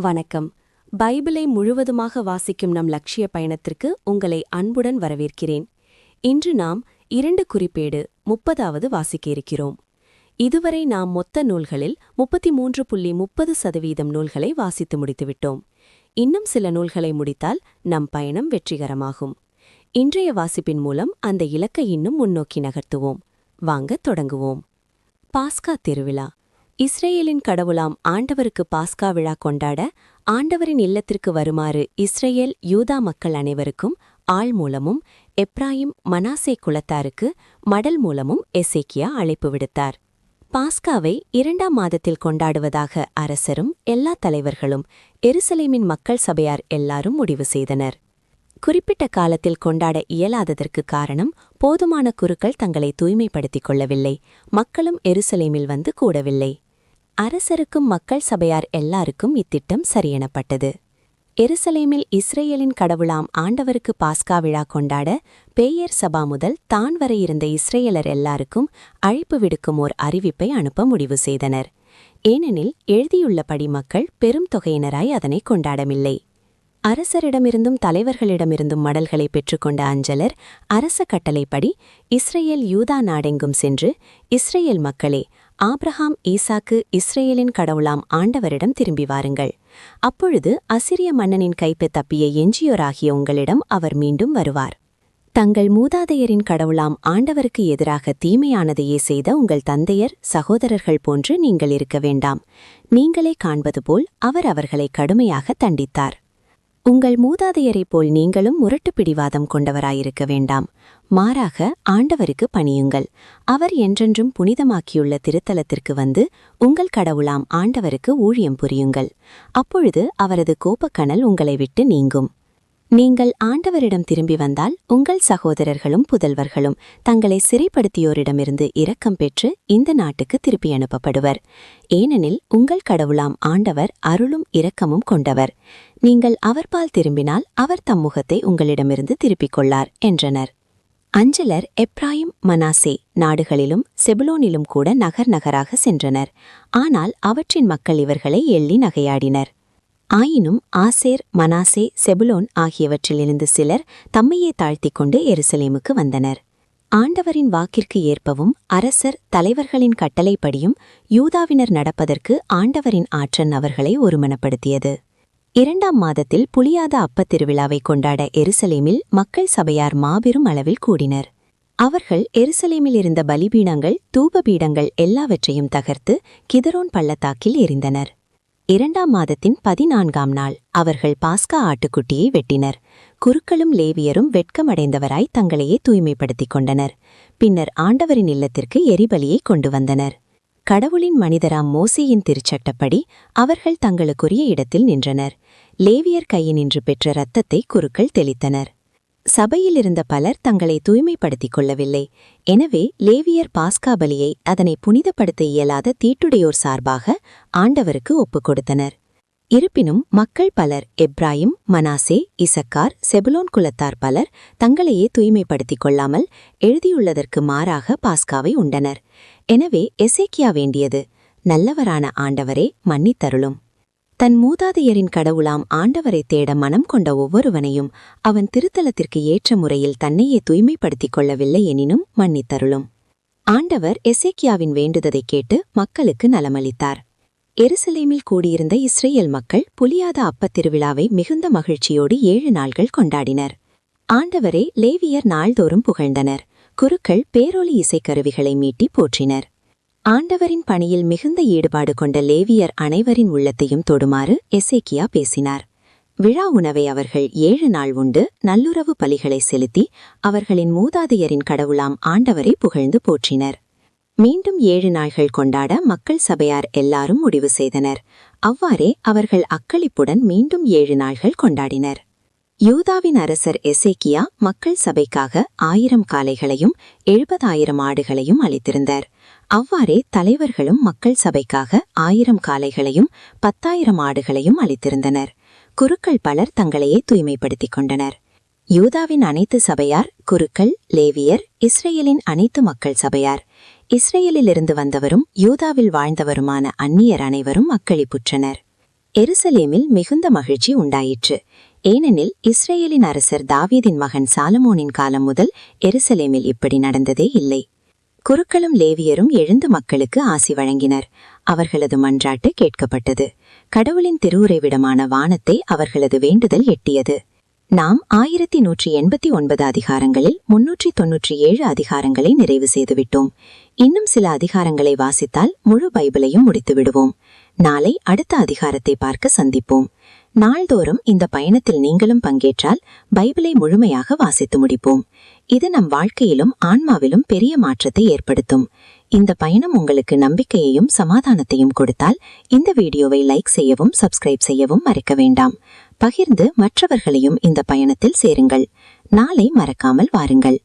வணக்கம். பைபிளை முழுவதுமாக வாசிக்கும் நம் லட்சிய பயணத்திற்கு உங்களை அன்புடன் வரவேற்கிறேன். இன்று நாம் 2 குறிப்பேடு 30வது வாசிக்க இருக்கிறோம். இதுவரை நாம் மொத்த நூல்களில் 33.30% நூல்களை வாசித்து முடித்துவிட்டோம். இன்னும் சில நூல்களை முடித்தால் நம் பயணம் வெற்றிகரமாகும். இன்றைய வாசிப்பின் மூலம் அந்த இலக்கை இன்னும் முன்னோக்கி நகர்த்துவோம். வாங்க தொடங்குவோம். பாஸ்கா திருவிழா. இஸ்ரேலின் கடவுளாம் ஆண்டவருக்கு பாஸ்கா விழா கொண்டாட ஆண்டவரின் இல்லத்திற்கு வருமாறு இஸ்ரேல் யூதா மக்கள் அனைவருக்கும் ஆள் மூலமும் எப்ராயிம் மனாசே குலத்தாருக்கு மடல் மூலமும் எசேக்கியா அழைப்பு விடுத்தார். பாஸ்காவை 2ஆம் மாதத்தில் கொண்டாடுவதாக அரசரும் எல்லா தலைவர்களும் எருசலேமின் மக்கள் சபையார் எல்லாரும் முடிவு செய்தனர். குறிப்பிட்ட காலத்தில் கொண்டாட இயலாததற்கு காரணம் போதுமான குருக்கள் தங்களை தூய்மைப்படுத்திக் கொள்ளவில்லை. மக்களும் எருசலேமில் வந்து கூடவில்லை. அரசருக்கும் மக்கள் சபையார் எல்லாருக்கும் இத்திட்டம் சரியெனப்பட்டது. எருசலேமில் இஸ்ரேலின் கடவுளாம் ஆண்டவருக்கு பாஸ்கா விழா கொண்டாட பேயர் சபா முதல் தான் வரை இருந்த இஸ்ரேலர் எல்லாருக்கும் அழைப்பு விடுக்கும் ஓர் அறிவிப்பை அனுப்ப முடிவு செய்தனர். ஏனெனில் எழுதியுள்ளபடி மக்கள் பெரும் தொகையினராய் அதனை கொண்டாடவில்லை. அரசரிடமிருந்தும் தலைவர்களிடமிருந்தும் மடல்களை பெற்றுக்கொண்ட அஞ்சலர் அரச கட்டளைப்படி இஸ்ரேல் யூதா நாடெங்கும் சென்று, இஸ்ரேல் மக்களே, ஆப்ரஹாம் ஈசாக்கு இஸ்ரேலின் கடவுளாம் ஆண்டவரிடம் திரும்பி வாருங்கள். அப்பொழுது அசிரிய மன்னனின் கைப்பு தப்பிய எஞ்சியோராகிய உங்களிடம் அவர் மீண்டும் வருவார். தங்கள் மூதாதையரின் கடவுளாம் ஆண்டவருக்கு எதிராக தீமையானதையே செய்த உங்கள் தந்தையர் சகோதரர்கள் போன்று நீங்கள் இருக்க வேண்டாம். நீங்களே காண்பது போல் அவர் அவர்களை கடுமையாக தண்டித்தார். உங்கள் மூதாதையரைப் போல் நீங்களும் முரட்டு பிடிவாதம் கொண்டவராயிருக்க வேண்டாம். மாறாக ஆண்டவருக்கு பணியுங்கள். அவர் என்றென்றும் புனிதமாக்கியுள்ள திருத்தலத்திற்கு வந்து உங்கள் கடவுளாம் ஆண்டவருக்கு ஊழியம் புரியுங்கள். அப்பொழுது அவரது கோபக்கனல் உங்களை விட்டு நீங்கும். நீங்கள் ஆண்டவரிடம் திரும்பி வந்தால் உங்கள் சகோதரர்களும் புதல்வர்களும் தங்களை சிறைப்படுத்தியோரிடமிருந்து இரக்கம் பெற்று இந்த நாட்டுக்கு திருப்பி அனுப்பப்படுவர். ஏனெனில் உங்கள் கடவுளாம் ஆண்டவர் அருளும் இரக்கமும் கொண்டவர். நீங்கள் அவர்பால் திரும்பினால் அவர் தம் முகத்தை உங்களிடமிருந்து திருப்பிக் கொள்ளார் என்றனர். அஞ்சலர் எப்ராயிம் மனாசே நாடுகளிலும் செபுலோனிலும் கூட நகர் நகராக சென்றனர். ஆனால் அவற்றின் மக்கள் இவர்களை எள்ளி நகையாடினர். ஆயினும் ஆசேர், மனாசே, செபுலோன் ஆகியவற்றிலிருந்து சிலர் தம்மையே தாழ்த்திக் கொண்டு எருசலேமுக்கு வந்தனர். ஆண்டவரின் வாக்கிற்கு ஏற்பவும் அரசர் தலைவர்களின் கட்டளைப்படியும் யூதாவினர் நடப்பதற்கு ஆண்டவரின் ஆற்றல் அவர்களை ஒருமனப்படுத்தியது. 2ஆம் மாதத்தில் புளியாத அப்பத் திருவிழாவை கொண்டாட எருசலேமில் மக்கள் சபையார் மாபெரும் அளவில் கூடினர். அவர்கள் எருசலேமில் இருந்த பலிபீடங்கள், தூபபீடங்கள் எல்லாவற்றையும் தகர்த்து கிதரோன் பள்ளத்தாக்கில் எறிந்தனர். 2ஆம் மாதத்தின் 14ஆம் நாள் அவர்கள் பாஸ்கா ஆட்டுக்குட்டியை வெட்டினர். குருக்களும் லேவியரும் வெட்கமடைந்தவராய் தங்களையே தூய்மைப்படுத்திக் கொண்டனர். பின்னர் ஆண்டவரின் இல்லத்திற்கு எரிபலியை கொண்டு வந்தனர். கடவுளின் மனிதராம் மோசேயின் திருச்சட்டப்படி அவர்கள் தங்களுக்குரிய இடத்தில் நின்றனர். லேவியர் கையினின்று பெற்ற இரத்தத்தை குருக்கள் தெளித்தனர். சபையிலிருந்த பலர் தங்களை தூய்மைப்படுத்திக் கொள்ளவில்லை. எனவே லேவியர் பாஸ்கா பலியை அதனை புனிதப்படுத்த இயலாத தீட்டுடையோர் சார்பாக ஆண்டவருக்கு ஒப்புக் கொடுத்தனர். இருப்பினும் மக்கள் பலர், எப்ராயிம், மனாசே, இசக்கார், செபுலோன் குலத்தார் பலர் தங்களையே தூய்மைப்படுத்திக் கொள்ளாமல் எழுதியுள்ளதற்கு மாறாக பாஸ்காவை உண்டனர். எனவே எசேக்கியா வேண்டியது, நல்லவரான ஆண்டவரே, மன்னித்தருளும். தன் மூதாதையரின் கடவுளாம் ஆண்டவரை தேட மனம் கொண்ட ஒவ்வொருவனையும் அவன் திருத்தலத்திற்கு ஏற்ற முறையில் தன்னையே தூய்மைப்படுத்திக் கொள்ளவில்லை எனினும் மன்னித்தருளும். ஆண்டவர் எசேக்கியாவின் வேண்டுததைக் கேட்டு மக்களுக்கு நலமளித்தார். எருசலேமில் கூடியிருந்த இஸ்ரேல் மக்கள் புளியாத அப்பத் திருவிழாவை மிகுந்த மகிழ்ச்சியோடு 7 நாள்கள் கொண்டாடினர். ஆண்டவரை லேவியர் நாள்தோறும் புகழ்ந்தனர். குருக்கள் பேரொலி இசைக்கருவிகளை மீட்டி போற்றினர். ஆண்டவரின் பணியில் மிகுந்த ஈடுபாடு கொண்ட லேவியர் அனைவரின் உள்ளத்தையும் தொடுமாறு எசேக்கியா பேசினார். விழா உணவை அவர்கள் 7 நாள் உண்டு நல்லுறவு பலிகளை செலுத்தி அவர்களின் மூதாதையரின் கடவுளாம் ஆண்டவரை புகழ்ந்து போற்றினர். மீண்டும் 7 நாள்கள் கொண்டாட மக்கள் சபையார் எல்லாரும் முடிவு செய்தனர். அவ்வாறே அவர்கள் அக்களிப்புடன் மீண்டும் 7 நாள்கள் கொண்டாடினர். யூதாவின் அரசர் எசேக்கியா மக்கள் சபைக்காக 1000 காளைகளையும் 70,000 ஆடுகளையும் அளித்திருந்தார். அவ்வாறே தலைவர்களும் மக்கள் சபைக்காக 1000 காளைகளையும் 10,000 ஆடுகளையும் அளித்திருந்தனர். குருக்கள் பலர் தங்களையே தூய்மைப்படுத்திக் கொண்டனர். யூதாவின் அனைத்து சபையார், குருக்கள், லேவியர், இஸ்ரேலின் அனைத்து மக்கள் சபையார், இஸ்ரேலிலிருந்து வந்தவரும் யூதாவில் வாழ்ந்தவருமான அந்நியர் அனைவரும் அக்களிப்புற்றனர். எருசலேமில் மிகுந்த மகிழ்ச்சி உண்டாயிற்று. ஏனெனில் இஸ்ரேலின் அரசர் தாவீதின் மகன் சாலமோனின் காலம் முதல் எருசலேமில் இப்படி நடந்ததே இல்லை. குருக்களும் லேவியரும் எழுந்து மக்களுக்கு ஆசி வழங்கினர். அவர்களது மன்றாட்டு கேட்கப்பட்டது. கடவுளின் திருவுறைவிடமான வானத்தை அவர்களது வேண்டுதல் எட்டியது. நாம் 1189 அதிகாரங்களில் 397 அதிகாரங்களை நிறைவு செய்துவிட்டோம். இன்னும் சில அதிகாரங்களை வாசித்தால் முழு பைபிளையும் முடித்து விடுவோம். நாளை அடுத்த அதிகாரத்தை பார்க்க சந்திப்போம். நாள்தோறும் இந்த பயணத்தில் நீங்களும் பங்கேற்றால் பைபிளை முழுமையாக வாசித்து முடிப்போம். இது நம் வாழ்க்கையிலும் ஆன்மாவிலும் பெரிய மாற்றத்தை ஏற்படுத்தும். இந்த பயணம் உங்களுக்கு நம்பிக்கையையும் சமாதானத்தையும் கொடுத்தால் இந்த வீடியோவை லைக் செய்யவும் சப்ஸ்கிரைப் செய்யவும் மறக்க வேண்டாம். பகிர்ந்து மற்றவர்களையும் இந்த பயணத்தில் சேருங்கள். நாளை மறக்காமல் வாருங்கள்.